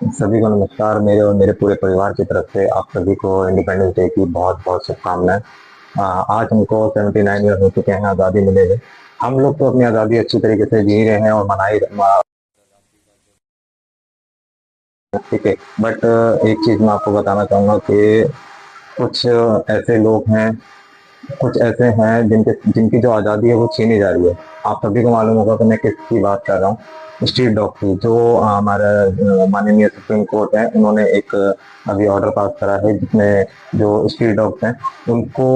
सभी को नमस्कार। मेरे और मेरे पूरे परिवार की तरफ से आप सभी को इंडिपेंडेंस डे की बहुत बहुत शुभकामनाएं। आज हमको 79 ईयर हो चुके हैं आज़ादी मिले हुए। हम लोग तो अपनी आज़ादी अच्छी तरीके से जी रहे हैं और ठीक है। बट एक चीज़ मैं आपको बताना चाहूँगा कि कुछ ऐसे लोग हैं, कुछ ऐसे हैं जिनके जिनकी जो आज़ादी है वो छीनी जा रही है। आप सभी को मालूम होगा कि मैं किसकी बात कर रहा हूँ। स्ट्रीट डॉग की जो हमारा माननीय सुप्रीम कोर्ट है, उन्होंने एक अभी ऑर्डर पास करा है जिसमें जो स्ट्रीट डॉग्स हैं उनको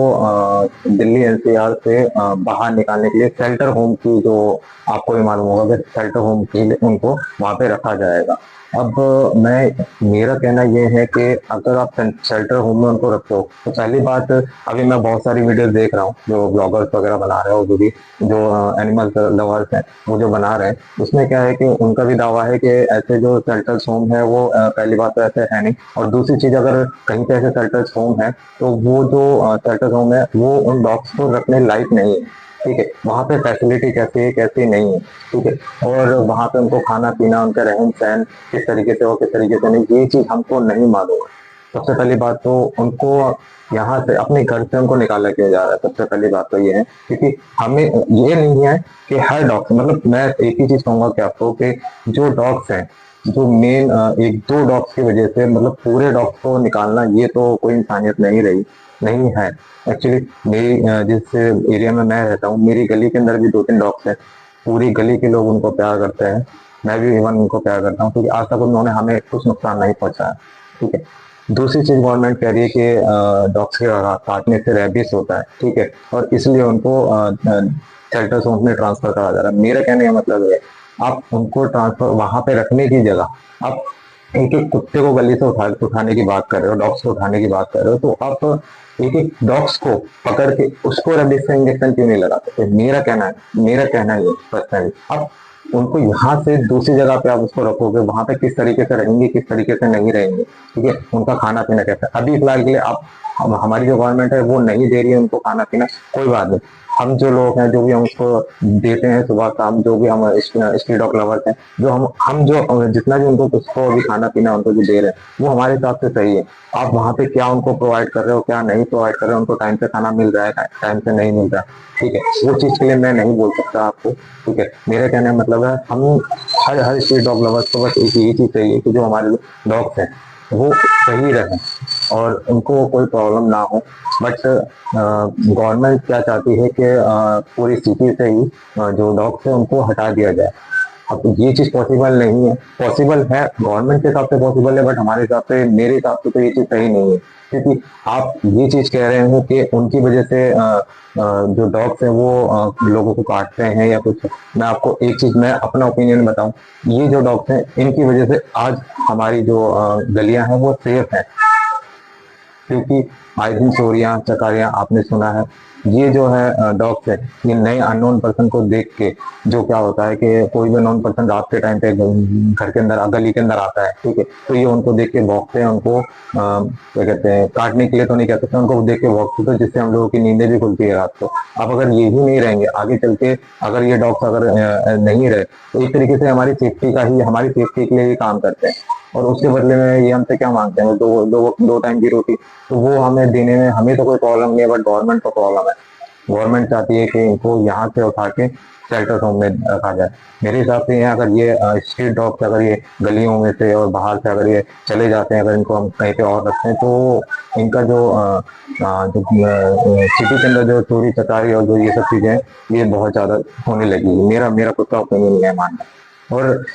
दिल्ली एनसीआर से बाहर निकालने के लिए शेल्टर होम की जो आपको भी मालूम होगा कि शेल्टर होम के लिए उनको वहाँ पे रखा जाएगा। अब मैं मेरा कहना ये है कि अगर आप शेल्टर होम में उनको रखते हो तो पहली बात, अभी मैं बहुत सारी वीडियोस देख रहा हूँ जो ब्लॉगर्स वगैरह बना रहे हो, जो एनिमल लवर्स हैं वो जो बना रहे हैं, उसमें क्या है कि उनका भी दावा है कि ऐसे जो शेल्टर्स होम है वो पहली बात तो ऐसे है नहीं, और दूसरी चीज अगर कहीं पे ऐसे शेल्टर्स होम है तो वो जो शेल्टर्स होम है वो उन डॉग्स को रखने लायक नहीं है। ठीक है, वहाँ पे फैसिलिटी कैसी है कैसी नहीं है। ठीक है, और वहाँ पे उनको खाना पीना, उनका रहन सहन किस तरीके से हो किस तरीके से नहीं, ये चीज हमको नहीं मालूम है। सबसे पहली बात तो उनको यहाँ से अपने घर से उनको निकाला क्यों जा रहा है, सबसे पहली बात तो ये है क्योंकि हमें ये नहीं है कि हर डॉग, मतलब मैं एक ही चीज कहूंगा कि आपको कि जो डॉग्स हैं, जो मेन एक दो डॉग्स की वजह से मतलब पूरे डॉग्स को निकालना, ये तो कोई इंसानियत नहीं रही, नहीं है। एक्चुअली मेरी जिस एरिया में मैं रहता हूँ, मेरी गली के अंदर भी दो तीन डॉग्स हैं। पूरी गली के लोग उनको प्यार करते हैं, मैं भी इवन उनको प्यार करता हूँ क्योंकि आज तक उन्होंने हमें कुछ नुकसान नहीं पहुंचाया। ठीक है। दूसरी चीज गवर्नमेंट कह रही है कि डॉग्स के काटने से रेबिस होता है, ठीक है, और इसलिए उनको शेल्टर होम में ट्रांसफर करा जा रहा है। मेरा कहने का मतलब है, आप उनको ट्रांसफर वहां पे रखने की जगह आप एक एक कुत्ते को गली से उठाने की बात कर रहे हो, डॉग्स को उठाने की बात कर रहे हो, तो आप एक एक डॉग्स को पकड़ के उसको रेबिस का इंजेक्शन क्यों नहीं लगाते? मेरा कहना है ये पर्सनली, आप उनको यहाँ से दूसरी जगह पे आप उसको रखोगे, वहां पे किस तरीके से रहेंगे किस तरीके से नहीं रहेंगे, ठीक है, उनका खाना पीना कैसा है? अभी फिलहाल के लिए आप हमारी जो गवर्नमेंट है वो नहीं दे रही है उनको खाना पीना, कोई बात नहीं। हम जो लोग हैं, जो भी हम उसको देते हैं सुबह शाम, जो भी हम स्ट्रीट डॉग लवर्स हैं, जो हम जो जितना भी उनको उसको अभी खाना पीना उनको जो दे रहे हैं वो हमारे हिसाब से सही है। आप वहाँ पे क्या उनको प्रोवाइड कर रहे हो क्या नहीं प्रोवाइड कर रहे हो, उनको टाइम से खाना मिल रहा है टाइम से नहीं मिल रहा है, ठीक है, वो चीज के लिए मैं नहीं बोल सकता आपको। ठीक है, मेरा कहने का मतलब है, हम हर हर स्ट्रीट डॉग लवर्स को बस एक यही चीज चाहिए कि जो हमारे डॉग्स हैं वो सही रहें और उनको कोई प्रॉब्लम ना हो। बट गवर्नमेंट क्या चाहती है कि पूरी सिटी से ही जो डॉग्स है उनको हटा दिया जाए। अब ये चीज पॉसिबल नहीं है, पॉसिबल है गवर्नमेंट के हिसाब से पॉसिबल है, बट हमारे हिसाब से, मेरे हिसाब से तो ये चीज सही नहीं है। क्योंकि आप ये चीज कह रहे हो कि उनकी वजह से जो डॉग्स हैं वो लोगों को काटते हैं या कुछ। मैं आपको एक चीज, मैं अपना ओपिनियन बताऊं, ये जो डॉग्स हैं इनकी वजह से आज हमारी जो गलियां हैं वो सेफ है, क्योंकि आए दिन चोरियां चकारियां आपने सुना है। ये जो है डॉग्स है, ये नए अननोन पर्सन को देख के, जो क्या होता है कि कोई भी अननोन पर्सन रात के टाइम पे घर के अंदर गली के अंदर आता है, ठीक है, तो ये उनको देख के भौंकते हैं, उनको क्या कहते हैं, काटने के लिए तो नहीं कहते थे, उनको देख के भौंकते थे, जिससे हम लोगों की नींदें भी खुलती है रात को। अब अगर ये ही नहीं रहेंगे आगे चल के, अगर ये डॉग्स अगर नहीं रहे, तो एक तरीके से हमारी सेफ्टी के लिए ही काम करते हैं, और उसके बदले में ये हमसे क्या मांगते हैं? दो टाइम की रोटी, तो वो हमें देने में हमें तो कोई प्रॉब्लम नहीं है, बट गवर्नमेंट को प्रॉब्लम है। गवर्नमेंट चाहती है कि इनको यहाँ से उठा के शेल्टर होम में रखा जाए। मेरे हिसाब से ये अगर ये स्ट्रीट डॉग्स अगर ये गलियों में से और बाहर से अगर ये चले जाते हैं, अगर इनको हम कहीं पे और रखते हैं, तो इनका जो सिटी के अंदर जो चोरी चकारी और जो ये सब चीजें ये बहुत ज्यादा होने लगी। मेरा मेरा खुद का ओपिनियन है मानना। और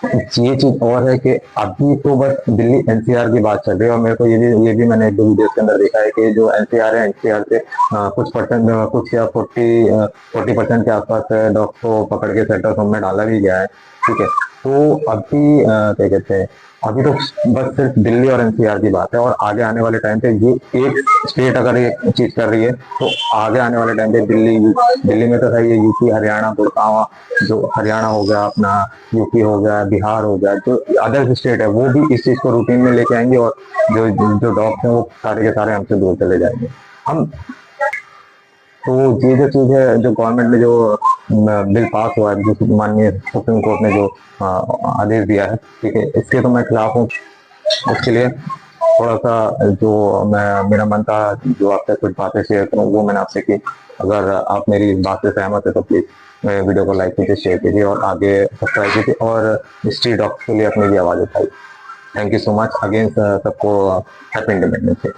ये चीज और है कि अभी तो बस दिल्ली एनसीआर की बात चल रही है, और मेरे को ये भी मैंने एक दो वीडियोस के अंदर देखा है कि जो एनसीआर है, एनसीआर से कुछ परसेंट, कुछ या 40% के आसपास डॉग्स को पकड़ के सेंटर होम में डाला भी गया है। ठीक है, तो अभी क्या कहते हैं, अभी तो बस सिर्फ दिल्ली और एनसीआर की बात है, और आगे आने वाले टाइम पे ये एक स्टेट अगर ये चीज कर रही है, तो आगे आने वाले टाइम पे दिल्ली में तो है, ये यूपी हरियाणा गुड़गांव, जो हरियाणा हो गया अपना, यूपी हो गया, बिहार हो गया, जो अदर स्टेट है वो भी इस चीज को रूटीन में लेके आएंगे, और जो जो डॉग्स हैं वो सारे के सारे हमसे दूर चले जाएंगे। हम तो ये जो चीज है, जो गवर्नमेंट ने जो बिल पास हुआ है, जो माननीय सुप्रीम कोर्ट ने जो आदेश दिया है, ठीक है, इसके तो मैं खिलाफ हूँ। उसके लिए थोड़ा-सा जो मेरा मन था, जो आपसे कुछ बातें शेयर करूँ, वो मैंने आपसे की। अगर आप मेरी इस बात से सहमत हैं तो प्लीज़ मेरे वीडियो को लाइक कीजिए, शेयर कीजिए और आगे सब्सक्राइब कीजिए और स्ट्रीट डॉग्स के लिए अपनी भी आवाज़ उठाइए। Thank you so much again, सबको हैप्पी इंडिपेंडेंस डे।